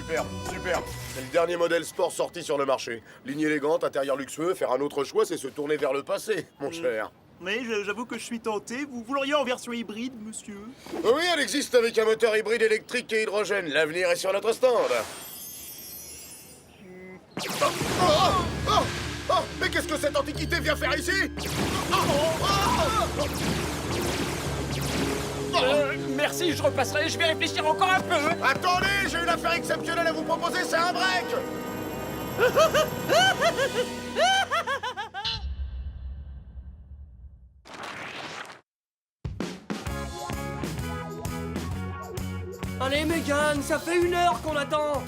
super, super. C'est le dernier modèle sport sorti sur le marché. Ligne élégante, intérieur luxueux, faire un autre choix, c'est se tourner vers le passé, mon cher. Mais j'avoue que je suis tenté. Vous l'auriez en version hybride, monsieur? Oui, elle existe avec un moteur hybride électrique et hydrogène. L'avenir est sur notre stand. Oh, mais qu'est-ce que cette antiquité vient faire ici? Merci, je repasserai, je vais réfléchir encore un peu. Attendez, j'ai une affaire exceptionnelle à vous proposer, c'est un break. Allez Megan, ça fait 1 heure qu'on attend.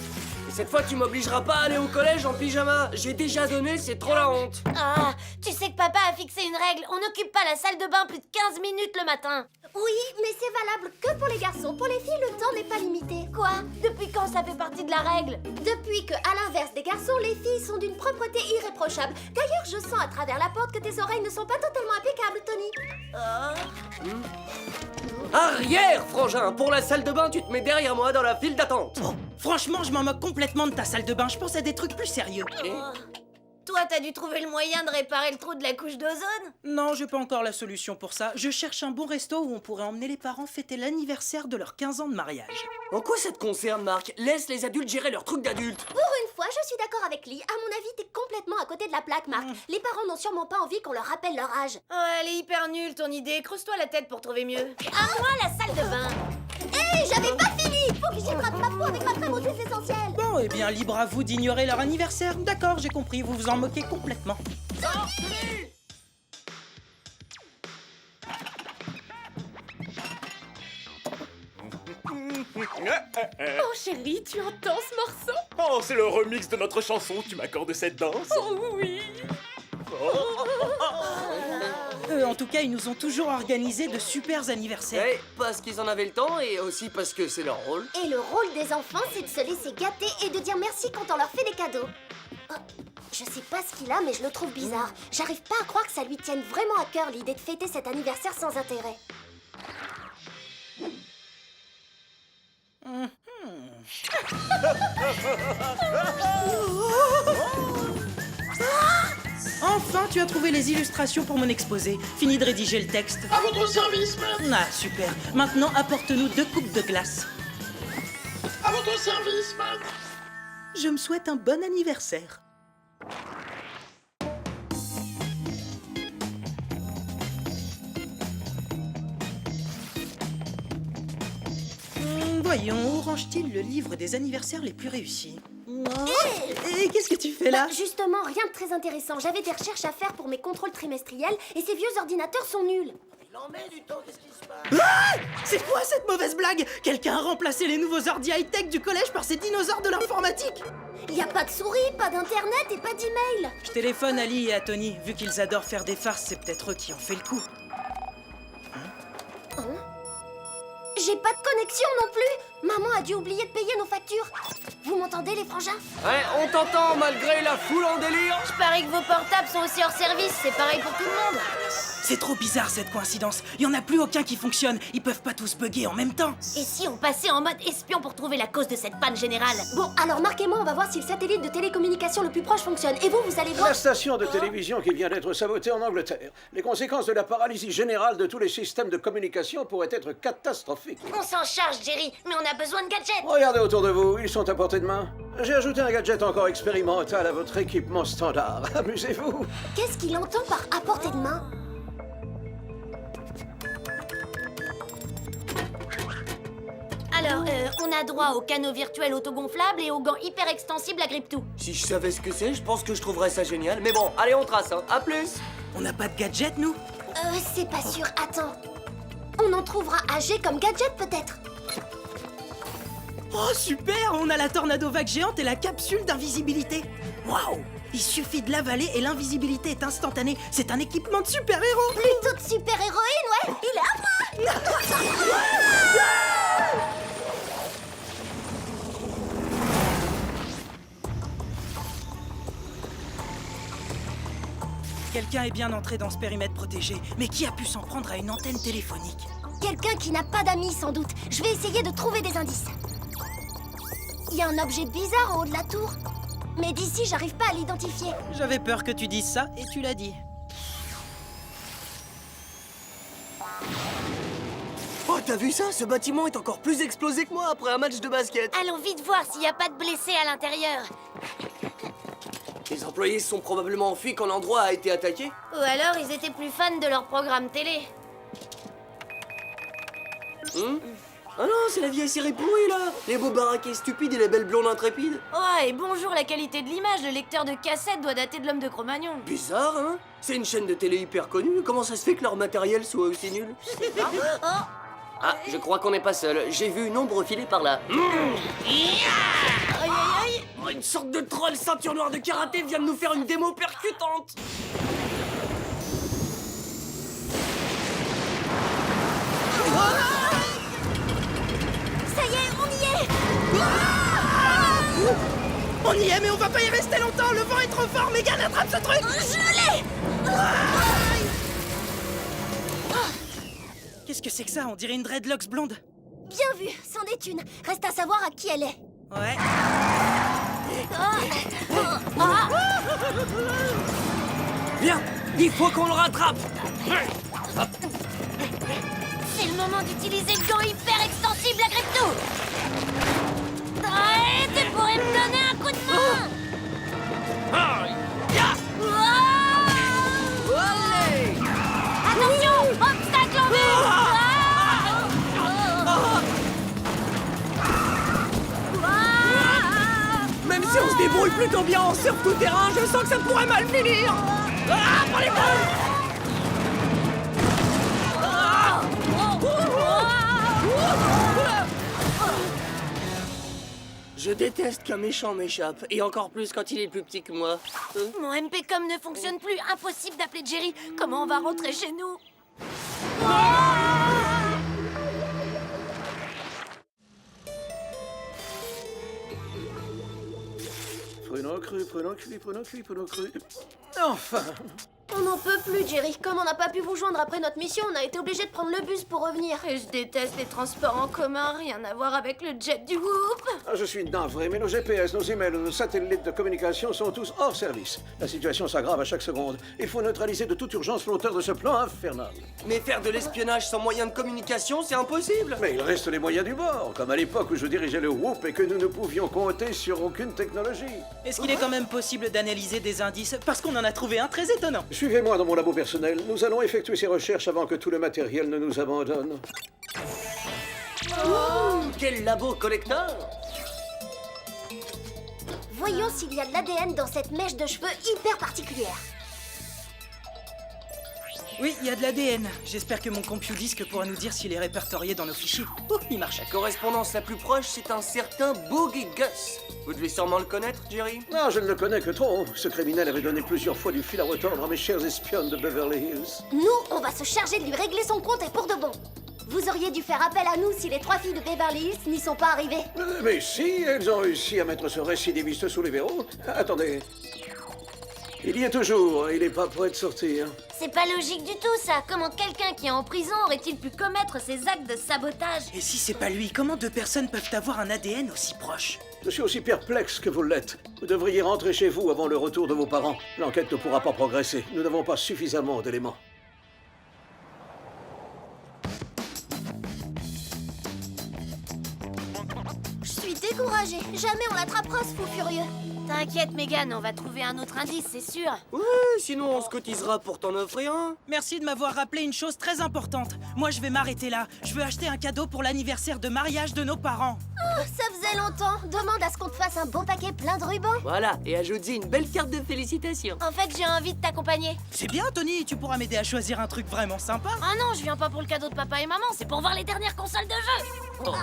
Et cette fois tu m'obligeras pas à aller au collège en pyjama. J'ai déjà donné, c'est trop la honte. Ah, tu sais que papa a fixé une règle. On n'occupe pas la salle de bain plus de 15 minutes le matin. Oui, mais c'est valable que pour les garçons. Pour les filles, le temps n'est pas limité. Quoi? Depuis quand ça fait partie de la règle? Depuis que, à l'inverse des garçons, les filles sont d'une propreté irréprochable. D'ailleurs, je sens à travers la porte que tes oreilles ne sont pas totalement impeccables, Tony. Arrière, frangin. Pour la salle de bain, tu te mets derrière moi dans la file d'attente. Oh, franchement, je m'en moque complètement de ta salle de bain. Je pense à des trucs plus sérieux. Toi, t'as dû trouver le moyen de réparer le trou de la couche d'ozone? Non, j'ai pas encore la solution pour ça. Je cherche un bon resto où on pourrait emmener les parents fêter l'anniversaire de leurs 15 ans de mariage. En quoi ça te concerne, Marc? Laisse les adultes gérer leurs trucs d'adultes. Pour une fois, je suis d'accord avec Lee. À mon avis, t'es complètement à côté de la plaque, Marc. Les parents n'ont sûrement pas envie qu'on leur rappelle leur âge. Oh, elle est hyper nulle, ton idée. Creuse-toi la tête pour trouver mieux. À moi, la salle de bain. Hé, j'avais pas fini! Faut que j'hydrate ma peau avec ma crème aux huiles essentielles. Bon, eh bien, libre à vous d'ignorer leur anniversaire. D'accord, j'ai compris, vous vous en moquez complètement. Oh chérie, tu entends ce morceau? Oh, c'est le remix de notre chanson, tu m'accordes cette danse? Oh oui. En tout cas, ils nous ont toujours organisé de super anniversaires. Ouais, parce qu'ils en avaient le temps et aussi parce que c'est leur rôle. Et le rôle des enfants, c'est de se laisser gâter et de dire merci quand on leur fait des cadeaux. Oh, je sais pas ce qu'il a, mais je le trouve bizarre. J'arrive pas à croire que ça lui tienne vraiment à cœur l'idée de fêter cet anniversaire sans intérêt. Enfin, tu as trouvé les illustrations pour mon exposé. Fini de rédiger le texte. À votre service, madame. Ah, super. Maintenant, apporte-nous 2 coupes de glace. À votre service, madame. Je me souhaite un bon anniversaire. Voyons, où range-t-il le livre des anniversaires les plus réussis? Et qu'est-ce que tu fais là? Justement, rien de très intéressant. J'avais des recherches à faire pour mes contrôles trimestriels et ces vieux ordinateurs sont nuls. Il en met du temps, qu'est-ce qui se passe? Ah! C'est quoi cette mauvaise blague? Quelqu'un a remplacé les nouveaux ordi high-tech du collège par ces dinosaures de l'informatique? Y a pas de souris, pas d'internet et pas d'email. Je téléphone à Lee et à Tony. Vu qu'ils adorent faire des farces, c'est peut-être eux qui ont fait le coup. J'ai pas de connexion non plus. Maman a dû oublier de payer nos factures. Vous m'entendez, les frangins? Ouais, on t'entend malgré la foule en délire. Je parie que vos portables sont aussi hors service. C'est pareil pour tout le monde. C'est trop bizarre cette coïncidence. Il y en a plus aucun qui fonctionne. Ils peuvent pas tous bugger en même temps. Et si on passait en mode espion pour trouver la cause de cette panne générale? Bon, alors Marc et moi, on va voir si le satellite de télécommunication le plus proche fonctionne. Et vous, vous allez voir... La station de télévision qui vient d'être sabotée en Angleterre. Les conséquences de la paralysie générale de tous les systèmes de communication pourraient être catastrophiques. On s'en charge, Jerry, mais on a besoin de gadgets. Regardez autour de vous, ils sont à portée de main. J'ai ajouté un gadget encore expérimental à votre équipement standard. Amusez-vous. Qu'est-ce qu'il entend par à portée de main? Alors, on a droit au canot virtuel autogonflable et aux gants hyper extensibles à grippe-tout. Si je savais ce que c'est, je pense que je trouverais ça génial. Mais bon, allez, on trace, hein. À plus. On n'a pas de gadget, nous? C'est pas sûr. Attends. On en trouvera âgé comme gadget, peut-être. Oh, super! On a la tornado vague géante et la capsule d'invisibilité. Waouh! Il suffit de l'avaler et l'invisibilité est instantanée. C'est un équipement de super-héros. Plutôt de super-héroïne, ouais. Il est à moi. Quelqu'un est bien entré dans ce périmètre protégé, mais qui a pu s'en prendre à une antenne téléphonique? Quelqu'un qui n'a pas d'amis, sans doute. Je vais essayer de trouver des indices. Il y a un objet bizarre en haut de la tour. Mais d'ici, j'arrive pas à l'identifier. J'avais peur que tu dises ça et tu l'as dit. Oh, t'as vu ça? Ce bâtiment est encore plus explosé que moi après un match de basket. Allons vite voir s'il n'y a pas de blessés à l'intérieur. Les employés se sont probablement enfuis quand l'endroit a été attaqué. Ou alors ils étaient plus fans de leur programme télé. Ah non, c'est la vieille série pourrie là. Les beaux baraquets stupides et les belles blondes intrépides. Oh, et bonjour, la qualité de l'image, le lecteur de cassette doit dater de l'homme de Cro-Magnon. Bizarre, hein? C'est une chaîne de télé hyper connue. Comment ça se fait que leur matériel soit aussi nul? Ah, je crois qu'on n'est pas seul. J'ai vu une ombre filer par là. Aïe aïe aïe. Oh, une sorte de troll ceinture noire de karaté vient de nous faire une démo percutante. Ça y est, on y est. On y est, mais on va pas y rester longtemps. Le vent est trop fort. Megan, attrape ce truc. Je l'ai. Qu'est-ce que c'est que ça? On dirait une dreadlocks blonde. Bien vu, c'en est une. Reste à savoir à qui elle est. Ouais. Viens, il faut qu'on le rattrape. C'est le moment d'utiliser le gant hyper extensible à Gripto. Ouais, tu pourrais me donner un coup de main. Allez. Attention, obstacle en vue. Même si on se débrouille plutôt bien en surf tout terrain, je sens que ça pourrait mal finir. Ah, prends les balles. Je déteste qu'un méchant m'échappe, et encore plus quand il est plus petit que moi. Mon MP-com ne fonctionne plus. Impossible d'appeler Jerry. Comment on va rentrer chez nous? Prenons cru, prenons cuit, prenons cuit, prenons cru. Enfin! On n'en peut plus, Jerry. Comme on n'a pas pu vous joindre après notre mission, on a été obligé de prendre le bus pour revenir. Et je déteste les transports en commun. Rien à voir avec le jet du Whoop. Ah, je suis navré, mais nos GPS, nos emails, nos satellites de communication sont tous hors service. La situation s'aggrave à chaque seconde. Il faut neutraliser de toute urgence l'auteur de ce plan infernal. Mais faire de l'espionnage sans moyen de communication, c'est impossible. Mais il reste les moyens du bord, comme à l'époque où je dirigeais le Whoop et que nous ne pouvions compter sur aucune technologie. Est-ce qu'il est quand même possible d'analyser des indices? Parce qu'on en a trouvé un très étonnant. Suivez-moi dans mon labo personnel. Nous allons effectuer ces recherches avant que tout le matériel ne nous abandonne. Quel labo collecteur! Voyons s'il y a de l'ADN dans cette mèche de cheveux hyper particulière. Oui, il y a de l'ADN. J'espère que mon CompuDisc pourra nous dire s'il est répertorié dans nos fichiers. Oh, il marche. La correspondance la plus proche, c'est un certain Boogie Gus. Vous devez sûrement le connaître, Jerry? Non, je ne le connais que trop. Ce criminel avait donné plusieurs fois du fil à retordre à mes chers espionnes de Beverly Hills. Nous, on va se charger de lui régler son compte et pour de bon. Vous auriez dû faire appel à nous si les 3 filles de Beverly Hills n'y sont pas arrivées. Mais si, elles ont réussi à mettre ce récidiviste sous les verrous. Attendez. Il y est toujours, il est pas prêt de sortir. C'est pas logique du tout, ça. Comment quelqu'un qui est en prison aurait-il pu commettre ces actes de sabotage? Et si c'est pas lui, comment 2 personnes peuvent avoir un ADN aussi proche? Je suis aussi perplexe que vous l'êtes. Vous devriez rentrer chez vous avant le retour de vos parents. L'enquête ne pourra pas progresser. Nous n'avons pas suffisamment d'éléments. Je suis découragée. Jamais on l'attrapera, ce fou furieux. T'inquiète, Megan, on va trouver un autre indice, c'est sûr. Ouais, sinon on se cotisera pour t'en offrir un. Merci de m'avoir rappelé une chose très importante. Moi, je vais m'arrêter là. Je veux acheter un cadeau pour l'anniversaire de mariage de nos parents. Oh, ça faisait longtemps. Demande à ce qu'on te fasse un beau paquet plein de rubans. Voilà, et ajoutez une belle carte de félicitations. En fait, j'ai envie de t'accompagner. C'est bien, Tony. Tu pourras m'aider à choisir un truc vraiment sympa. Ah non, je viens pas pour le cadeau de papa et maman, c'est pour voir les dernières consoles de jeux. Oh.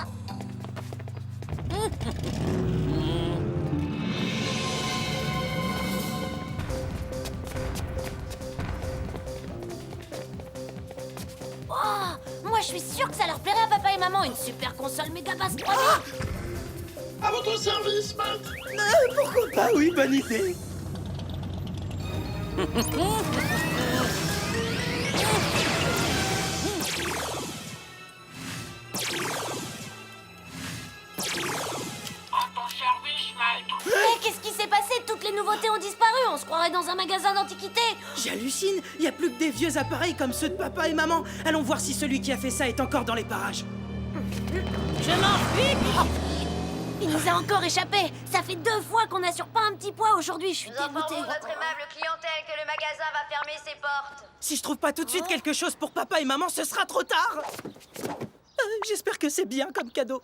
Oh, moi je suis sûre que ça leur plairait à papa et maman, une super console méga basse 3000. À votre service, maître. Pourquoi pas? Oui, bonne idée. Oh, ton chef dans un magasin d'antiquités. J'hallucine, il y a plus que des vieux appareils comme ceux de papa et maman. Allons voir si celui qui a fait ça est encore dans les parages. Je m'enfuis. Il nous a encore échappé. Ça fait 2 fois qu'on n'assure pas un petit poids aujourd'hui. Je suis dégoûtée. votre aimable clientèle que le magasin va fermer ses portes. Si je trouve pas tout de suite quelque chose pour papa et maman, ce sera trop tard. J'espère que c'est bien comme cadeau.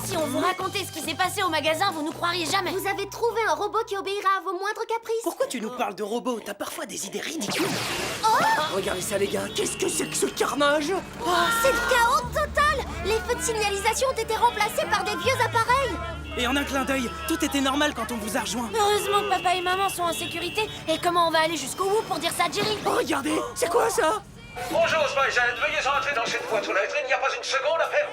Si on vous racontait ce qui s'est passé au magasin, vous nous croiriez jamais. Vous avez trouvé un robot qui obéira à vos moindres caprices. Pourquoi tu nous parles de robots? T'as parfois des idées ridicules. Regardez ça, les gars. Qu'est-ce que c'est que ce carnage? C'est le chaos total. Les feux de signalisation ont été remplacés par des vieux appareils. Et en un clin d'œil, tout était normal quand on vous a rejoint. Heureusement que papa et maman sont en sécurité. Et comment on va aller jusqu'au bout pour dire ça à Jerry? Oh, regardez, c'est quoi ça? Bonjour, Smyzen, veuillez entrer dans cette boîte aux lettres, il n'y a pas une seconde à perdre.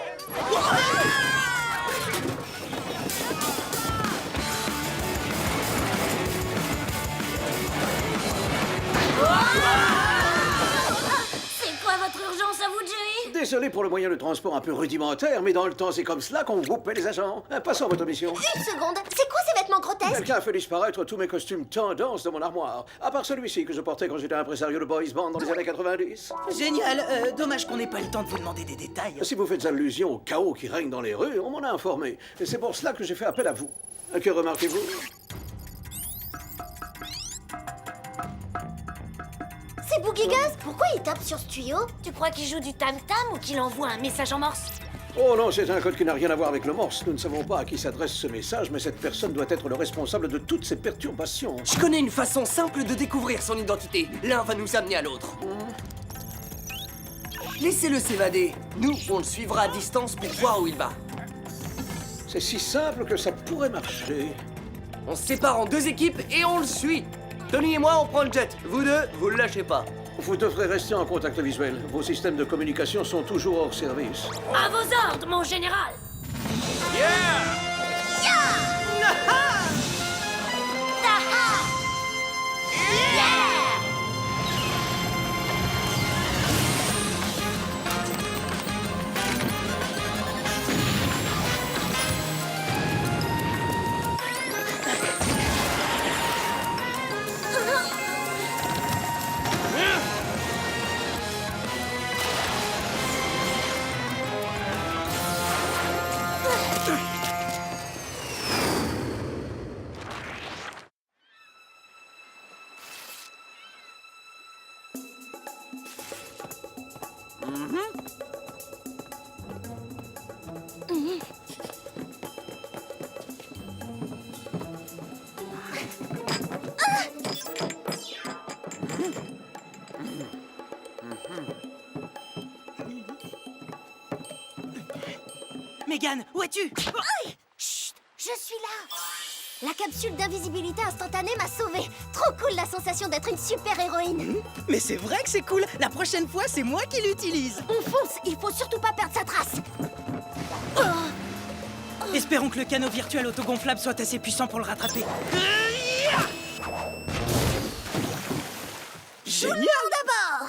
C'est quoi votre urgence à vous, Jerry? Désolé pour le moyen de transport un peu rudimentaire, mais dans le temps, c'est comme cela qu'on groupait les agents. Passons à votre mission. Une seconde, c'est quoi ces vêtements grotesques? Quelqu'un a fait disparaître tous mes costumes tendance de mon armoire, à part celui-ci que je portais quand j'étais impresario de boys band dans les années 90. Génial, dommage qu'on n'ait pas le temps de vous demander des détails. Si vous faites allusion au chaos qui règne dans les rues, on m'en a informé. Et c'est pour cela que j'ai fait appel à vous. Que remarquez-vous? C'est Boogie Gus. Pourquoi il tape sur ce tuyau? Tu crois qu'il joue du tam-tam ou qu'il envoie un message en morse? Oh non, c'est un code qui n'a rien à voir avec le morse. Nous ne savons pas à qui s'adresse ce message, mais cette personne doit être le responsable de toutes ces perturbations. Je connais une façon simple de découvrir son identité. L'un va nous amener à l'autre. Laissez-le s'évader. Nous, on le suivra à distance pour voir où il va. C'est si simple que ça pourrait marcher. On se sépare en 2 équipes et on le suit. Tony et moi, on prend le jet. Vous deux, vous le lâchez pas. Vous devrez rester en contact visuel. Vos systèmes de communication sont toujours hors service. À vos ordres, mon général. Megan, où es-tu? Chut, je suis là. La capsule d'invisibilité instantanée m'a sauvée. Trop cool la sensation d'être une super-héroïne. Mais c'est vrai que c'est cool. La prochaine fois, c'est moi qui l'utilise. On fonce, il faut surtout pas perdre sa trace. Espérons que le canot virtuel autogonflable soit assez puissant pour le rattraper. Génial! D'abord.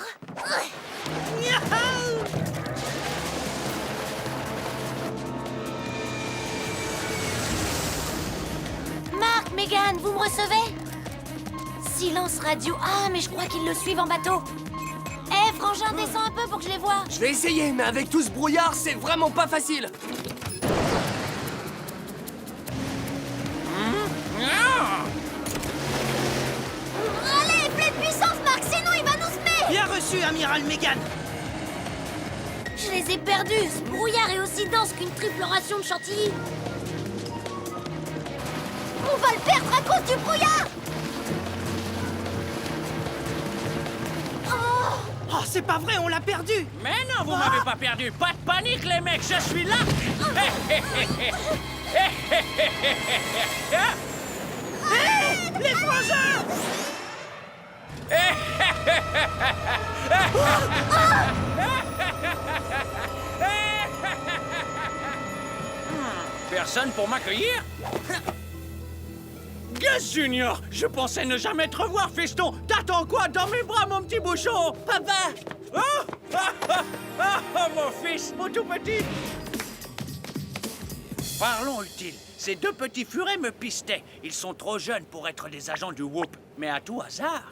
Marc, Megan, vous me recevez? Silence radio. Ah, mais je crois qu'ils le suivent en bateau. Eh, Frangin, descends un peu pour que je les voie. Je vais essayer, mais avec tout ce brouillard, c'est vraiment pas facile. Allez, pleine puissance, Marc, sinon il va nous semer. Bien reçu, amiral Megan. Je les ai perdus. Ce brouillard est aussi dense qu'une triple ration de chantilly. On va le perdre à cause du brouillard. Oh, c'est pas vrai, on l'a perdu. Mais non, vous m'avez pas perdu. Pas de panique, les mecs, je suis là. Les frangins! Personne pour m'accueillir? Gus Junior, je pensais ne jamais te revoir, fiston. T'attends quoi dans mes bras, mon petit bouchon? Papa! Oh, mon fils, mon tout petit. Parlons utile. Ces deux petits furets me pistaient. Ils sont trop jeunes pour être des agents du Whoop. Mais à tout hasard...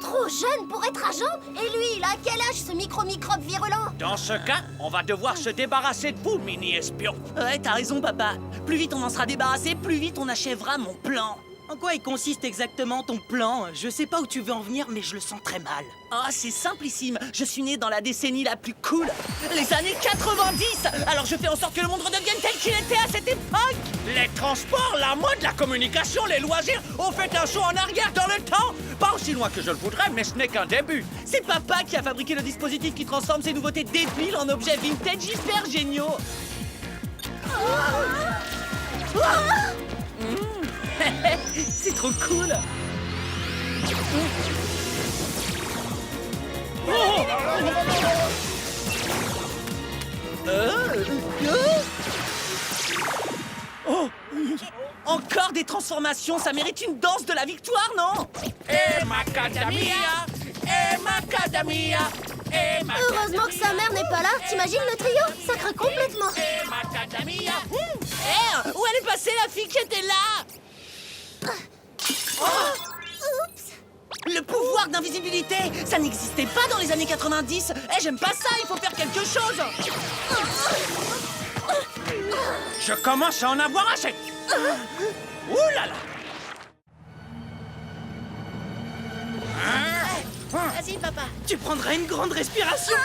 Trop jeune pour être agent? Et lui, il a quel âge, ce micro-microbe virulent? Dans ce cas, on va devoir se débarrasser de vous, mini-espion. Ouais, t'as raison, papa. Plus vite on en sera débarrassé, plus vite on achèvera mon plan. En quoi il consiste exactement ton plan? Je sais pas où tu veux en venir, mais je le sens très mal. Ah, c'est simplissime. Je suis né dans la décennie la plus cool, les années 90. Alors je fais en sorte que le monde redevienne tel qu'il était à cette époque. Les transports, la mode, la communication, les loisirs, on fait un saut en arrière dans le temps. Pas aussi loin que je le voudrais, mais ce n'est qu'un début. C'est papa qui a fabriqué le dispositif qui transforme ces nouveautés débiles en objets vintage hyper géniaux. C'est trop cool. Encore des transformations, ça mérite une danse de la victoire, non? Et macadamia, et macadamia, et macadamia. Heureusement que sa mère n'est pas là. T'imagines le trio? Ça craint complètement. Et macadamia. Où elle est passée, la fille qui était là? Oups. Le pouvoir d'invisibilité, ça n'existait pas dans les années 90. J'aime pas ça, il faut faire quelque chose. Je commence à en avoir assez. Ouh là là. Vas-y, papa. Tu prendras une grande respiration.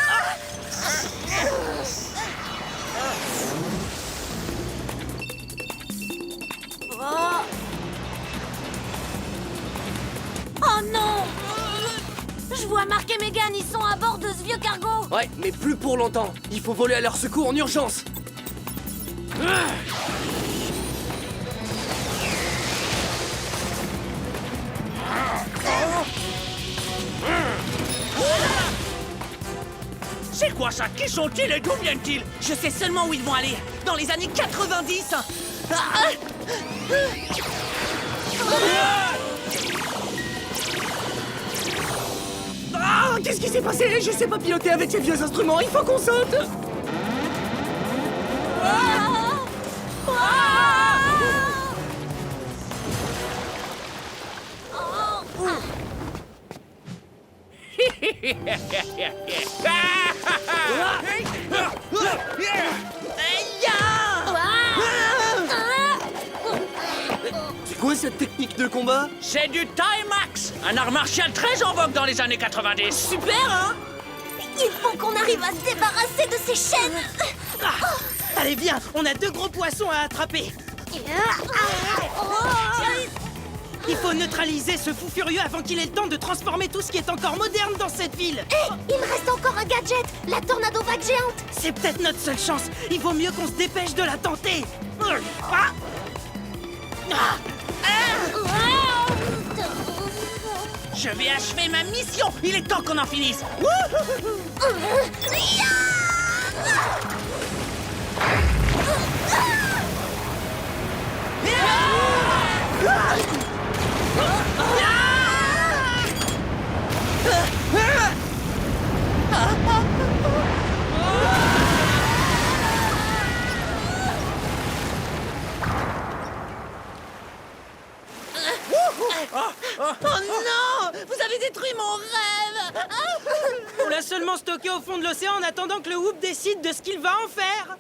Oh non! Je vois Mark et Megan, ils sont à bord de ce vieux cargo. Ouais, mais plus pour longtemps. Il faut voler à leur secours en urgence. C'est quoi ça? Qui sont-ils et d'où viennent-ils? Je sais seulement où ils vont aller. Dans les années 90. Ah, qu'est-ce qui s'est passé? Je sais pas piloter avec ces vieux instruments. Il faut qu'on saute. C'est quoi cette technique de combat? C'est du Timax, un art martial très en vogue dans les années 90. Super, hein? Il faut qu'on arrive à se débarrasser de ces chaînes. Allez, viens, on a 2 gros poissons à attraper. Il faut neutraliser ce fou furieux avant qu'il ait le temps de transformer tout ce qui est encore moderne dans cette ville. Hé, il me reste encore un gadget, la tornado vague géante. C'est peut-être notre seule chance. Il vaut mieux qu'on se dépêche de la tenter. Je vais achever ma mission. Il est temps qu'on en finisse. Oh non! Vous avez détruit mon rêve! On l'a seulement stocké au fond de l'océan en attendant que le Whoop décide de ce qu'il va en faire!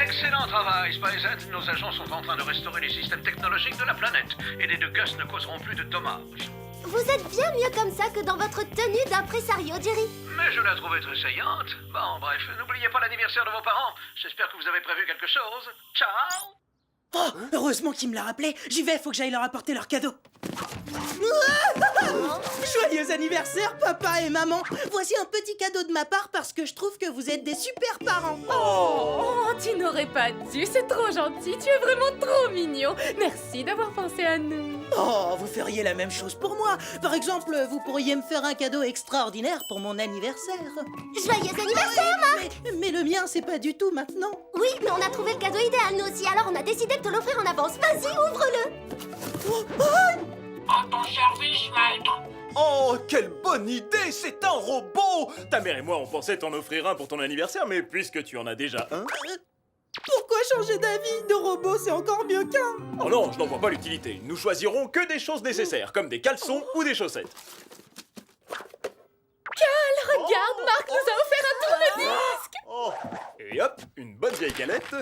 Excellent travail, SpiceZ. Nos agents sont en train de restaurer les systèmes technologiques de la planète. Et les 2 Gus ne causeront plus de dommages. Vous êtes bien mieux comme ça que dans votre tenue d'impresario, Jerry. Mais je la trouvais très saillante. Bon, bref, n'oubliez pas l'anniversaire de vos parents. J'espère que vous avez prévu quelque chose. Ciao! Oh, heureusement qu'il me l'a rappelé. J'y vais, faut que j'aille leur apporter leur cadeau. Joyeux anniversaire, papa et maman. Voici un petit cadeau de ma part parce que je trouve que vous êtes des super parents. Oh, tu n'aurais pas dû, c'est trop gentil, tu es vraiment trop mignon. Merci d'avoir pensé à nous. Oh, vous feriez la même chose pour moi. Par exemple, vous pourriez me faire un cadeau extraordinaire pour mon anniversaire. Joyeux anniversaire, Marc! Mais le mien, c'est pas du tout maintenant. Oui, mais on a trouvé le cadeau idéal, nous aussi, alors on a décidé de te l'offrir en avance. Vas-y, ouvre-le! À ton service, maître. Oh, quelle bonne idée! C'est un robot! Ta mère et moi, on pensait t'en offrir un pour ton anniversaire, mais puisque tu en as déjà un... Pourquoi changer d'avis? De robot, c'est encore mieux qu'un. Oh non, je n'en vois pas l'utilité. Nous choisirons que des choses nécessaires, comme des caleçons ou des chaussettes. Cal, regarde, Marc nous a offert un tourne-disque. Et hop, une bonne vieille galette.